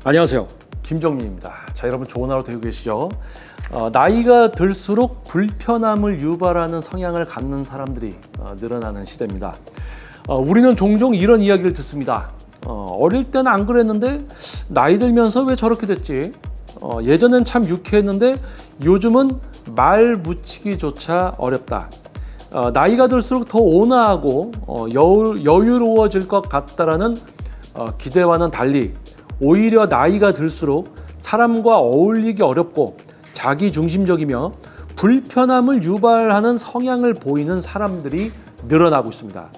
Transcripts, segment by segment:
안녕하세요, 김정민입니다. 자, 여러분 좋은 하루 되고 계시죠? 나이가 들수록 불편함을 유발하는 성향을 갖는 사람들이 늘어나는 시대입니다. 우리는 종종 이런 이야기를 듣습니다. 어릴 때는 안 그랬는데 나이 들면서 왜 저렇게 됐지? 예전엔 참 유쾌했는데 요즘은 말 붙이기조차 어렵다. 나이가 들수록 더 온화하고 여유로워질 것 같다라는 기대와는 달리 오히려 나이가 들수록 사람과 어울리기 어렵고 자기중심적이며 불편함을 유발하는 성향을 보이는 사람들이 늘어나고 있습니다.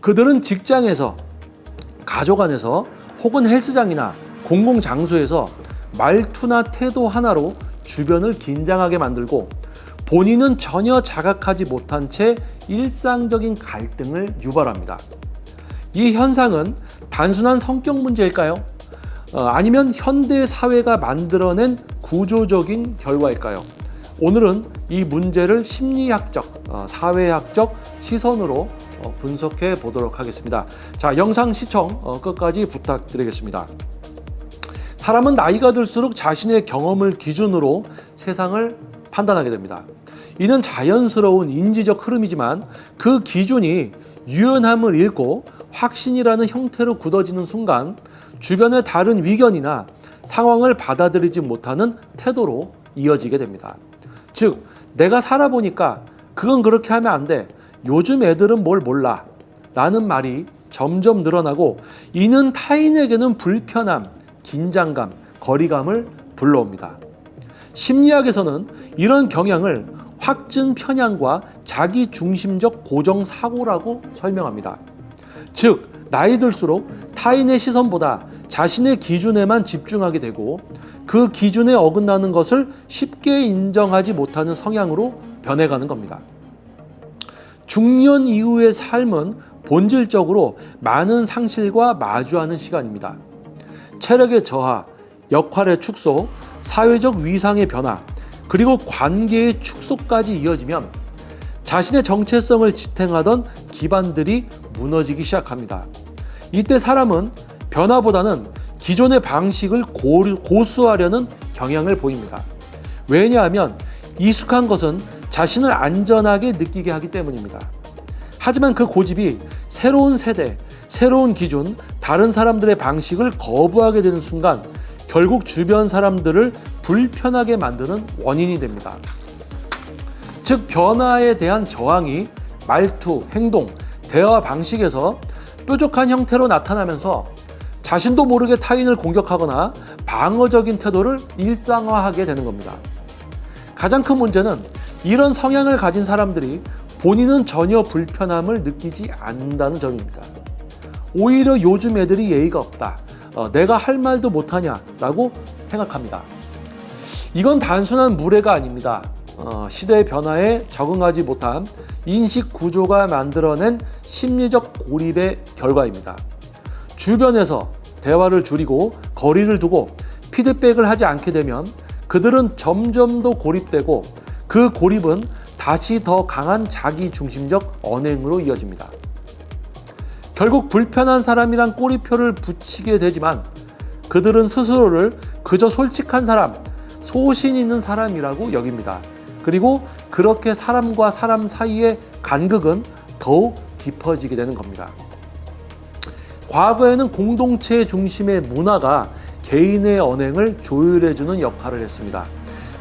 그들은 직장에서, 가족 안에서 혹은 헬스장이나 공공장소에서 말투나 태도 하나로 주변을 긴장하게 만들고 본인은 전혀 자각하지 못한 채 일상적인 갈등을 유발합니다. 이 현상은 단순한 성격 문제일까요? 아니면 현대 사회가 만들어낸 구조적인 결과일까요? 오늘은 이 문제를 심리학적, 사회학적 시선으로 분석해 보도록 하겠습니다. 자, 영상 시청 끝까지 부탁드리겠습니다. 사람은 나이가 들수록 자신의 경험을 기준으로 세상을 판단하게 됩니다. 이는 자연스러운 인지적 흐름이지만 그 기준이 유연함을 잃고 확신이라는 형태로 굳어지는 순간 주변의 다른 위견이나 상황을 받아들이지 못하는 태도로 이어지게 됩니다. 즉, 내가 살아보니까 그건 그렇게 하면 안 돼. 요즘 애들은 뭘 몰라. 라는 말이 점점 늘어나고 이는 타인에게는 불편함, 긴장감, 거리감을 불러옵니다. 심리학에서는 이런 경향을 확증 편향과 자기중심적 고정사고라고 설명합니다. 즉, 나이 들수록 타인의 시선보다 자신의 기준에만 집중하게 되고 그 기준에 어긋나는 것을 쉽게 인정하지 못하는 성향으로 변해가는 겁니다. 중년 이후의 삶은 본질적으로 많은 상실과 마주하는 시간입니다. 체력의 저하, 역할의 축소, 사회적 위상의 변화, 그리고 관계의 축소까지 이어지면 자신의 정체성을 지탱하던 기반들이 무너지기 시작합니다. 이때 사람은 변화보다는 기존의 방식을 고수하려는 경향을 보입니다. 왜냐하면 익숙한 것은 자신을 안전하게 느끼게 하기 때문입니다. 하지만 그 고집이 새로운 세대, 새로운 기준, 다른 사람들의 방식을 거부하게 되는 순간 결국 주변 사람들을 불편하게 만드는 원인이 됩니다. 즉, 변화에 대한 저항이 말투, 행동, 대화 방식에서 뾰족한 형태로 나타나면서 자신도 모르게 타인을 공격하거나 방어적인 태도를 일상화하게 되는 겁니다. 가장 큰 문제는 이런 성향을 가진 사람들이 본인은 전혀 불편함을 느끼지 않는다는 점입니다. 오히려 요즘 애들이 예의가 없다. 내가 할 말도 못하냐 라고 생각합니다. 이건 단순한 무례가 아닙니다. 시대의 변화에 적응하지 못한 인식 구조가 만들어낸 심리적 고립의 결과입니다. 주변에서 대화를 줄이고 거리를 두고 피드백을 하지 않게 되면 그들은 점점 더 고립되고 그 고립은 다시 더 강한 자기중심적 언행으로 이어집니다. 결국 불편한 사람이란 꼬리표를 붙이게 되지만 그들은 스스로를 그저 솔직한 사람, 소신 있는 사람이라고 여깁니다. 그리고 그렇게 사람과 사람 사이의 간극은 더욱 깊어지게 되는 겁니다. 과거에는 공동체 중심의 문화가 개인의 언행을 조율해주는 역할을 했습니다.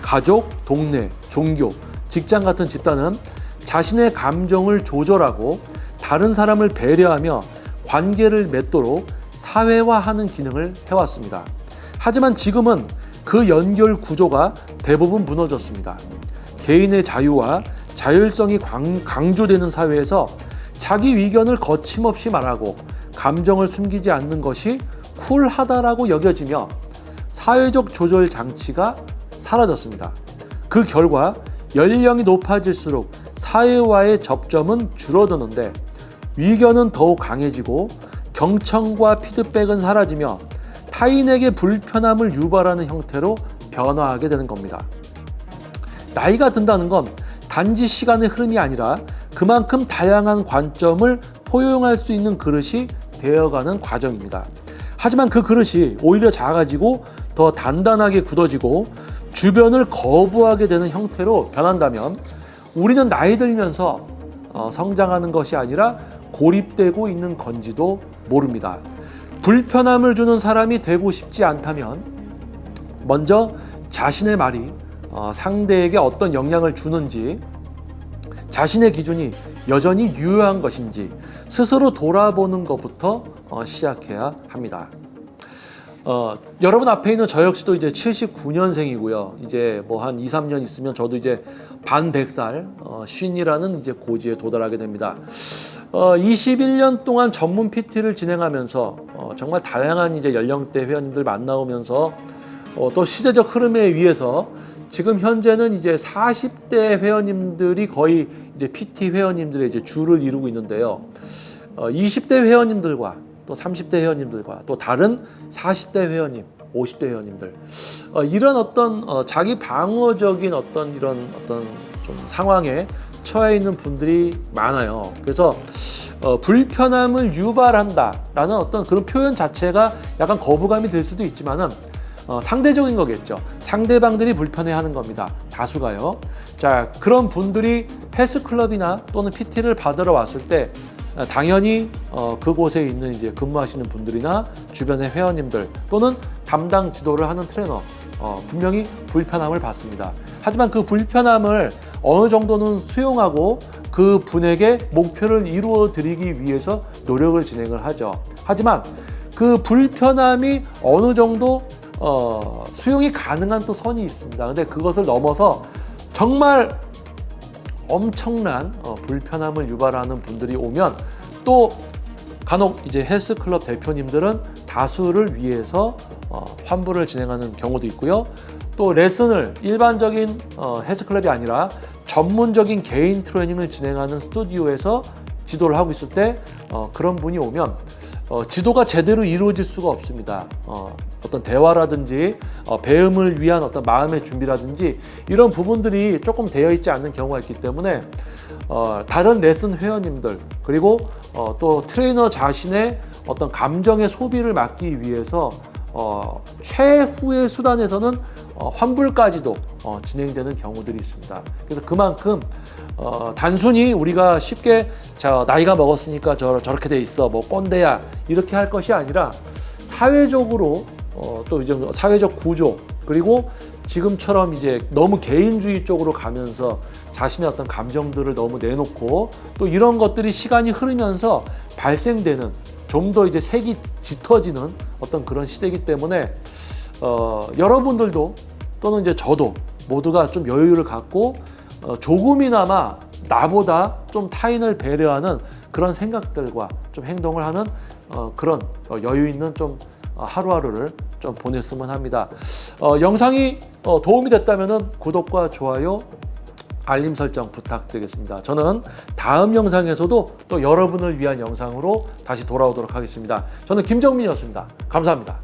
가족, 동네, 종교, 직장 같은 집단은 자신의 감정을 조절하고 다른 사람을 배려하며 관계를 맺도록 사회화하는 기능을 해왔습니다. 하지만 지금은 그 연결 구조가 대부분 무너졌습니다. 개인의 자유와 자율성이 강조되는 사회에서 자기 의견을 거침없이 말하고 감정을 숨기지 않는 것이 쿨하다라고 여겨지며 사회적 조절 장치가 사라졌습니다. 그 결과 연령이 높아질수록 사회와의 접점은 줄어드는데 위견은 더욱 강해지고 경청과 피드백은 사라지며 타인에게 불편함을 유발하는 형태로 변화하게 되는 겁니다. 나이가 든다는 건 단지 시간의 흐름이 아니라 그만큼 다양한 관점을 포용할 수 있는 그릇이 되어가는 과정입니다. 하지만 그 그릇이 오히려 작아지고 더 단단하게 굳어지고 주변을 거부하게 되는 형태로 변한다면 우리는 나이 들면서 성장하는 것이 아니라 고립되고 있는 건지도 모릅니다. 불편함을 주는 사람이 되고 싶지 않다면 먼저 자신의 말이 상대에게 어떤 영향을 주는지, 자신의 기준이 여전히 유효한 것인지 스스로 돌아보는 것부터 시작해야 합니다. 여러분 앞에 있는 저 역시도 이제 79년생이고요. 이제 뭐 한 2, 3년 있으면 저도 이제 반백살, 쉰이라는 이제 고지에 도달하게 됩니다. 21년 동안 전문 PT를 진행하면서 정말 다양한 이제 연령대 회원님들 만나오면서 또 시대적 흐름에 의해서 지금 현재는 이제 40대 회원님들이 거의 이제 PT 회원님들의 이제 주를 이루고 있는데요. 20대 회원님들과 또 30대 회원님들과 또 다른 40대 회원님, 50대 회원님들 이런 어떤 자기 방어적인 어떤 이런 어떤 좀 상황에 처해 있는 분들이 많아요. 그래서 불편함을 유발한다라는 어떤 그런 표현 자체가 약간 거부감이 들 수도 있지만은 상대적인 거겠죠. 상대방들이 불편해하는 겁니다. 다수가요. 자, 그런 분들이 헬스클럽이나 또는 PT를 받으러 왔을 때 당연히 그곳에 있는 이제 근무하시는 분들이나 주변의 회원님들 또는 담당 지도를 하는 트레이너 분명히 불편함을 받습니다. 하지만 그 불편함을 어느 정도는 수용하고 그 분에게 목표를 이루어 드리기 위해서 노력을 진행을 하죠. 하지만 그 불편함이 어느 정도 수용이 가능한 또 선이 있습니다. 근데 그것을 넘어서 정말 엄청난 불편함을 유발하는 분들이 오면 또 간혹 이제 헬스클럽 대표님들은 다수를 위해서 환불을 진행하는 경우도 있고요. 또 레슨을 일반적인 헬스클럽이 아니라 전문적인 개인 트레이닝을 진행하는 스튜디오에서 지도를 하고 있을 때 그런 분이 오면 지도가 제대로 이루어질 수가 없습니다. 어떤 대화라든지 배움을 위한 어떤 마음의 준비라든지 이런 부분들이 조금 되어 있지 않는 경우가 있기 때문에 다른 레슨 회원님들 그리고 또 트레이너 자신의 어떤 감정의 소비를 막기 위해서 최후의 수단에서는 환불까지도 진행되는 경우들이 있습니다. 그래서 그만큼 단순히 우리가 쉽게 나이가 먹었으니까 저렇게 돼 있어 뭐 꼰대야 이렇게 할 것이 아니라 사회적으로 또 이제 사회적 구조 그리고 지금처럼 이제 너무 개인주의 쪽으로 가면서 자신의 어떤 감정들을 너무 내놓고 또 이런 것들이 시간이 흐르면서 발생되는 좀 더 이제 색이 짙어지는 어떤 그런 시대이기 때문에 여러분들도 또는 이제 저도 모두가 좀 여유를 갖고 조금이나마 나보다 좀 타인을 배려하는 그런 생각들과 좀 행동을 하는 그런 여유 있는 좀 하루하루를 좀 보냈으면 합니다. 영상이 도움이 됐다면 구독과 좋아요, 알림 설정 부탁드리겠습니다. 저는 다음 영상에서도 또 여러분을 위한 영상으로 다시 돌아오도록 하겠습니다. 저는 김정민이었습니다. 감사합니다.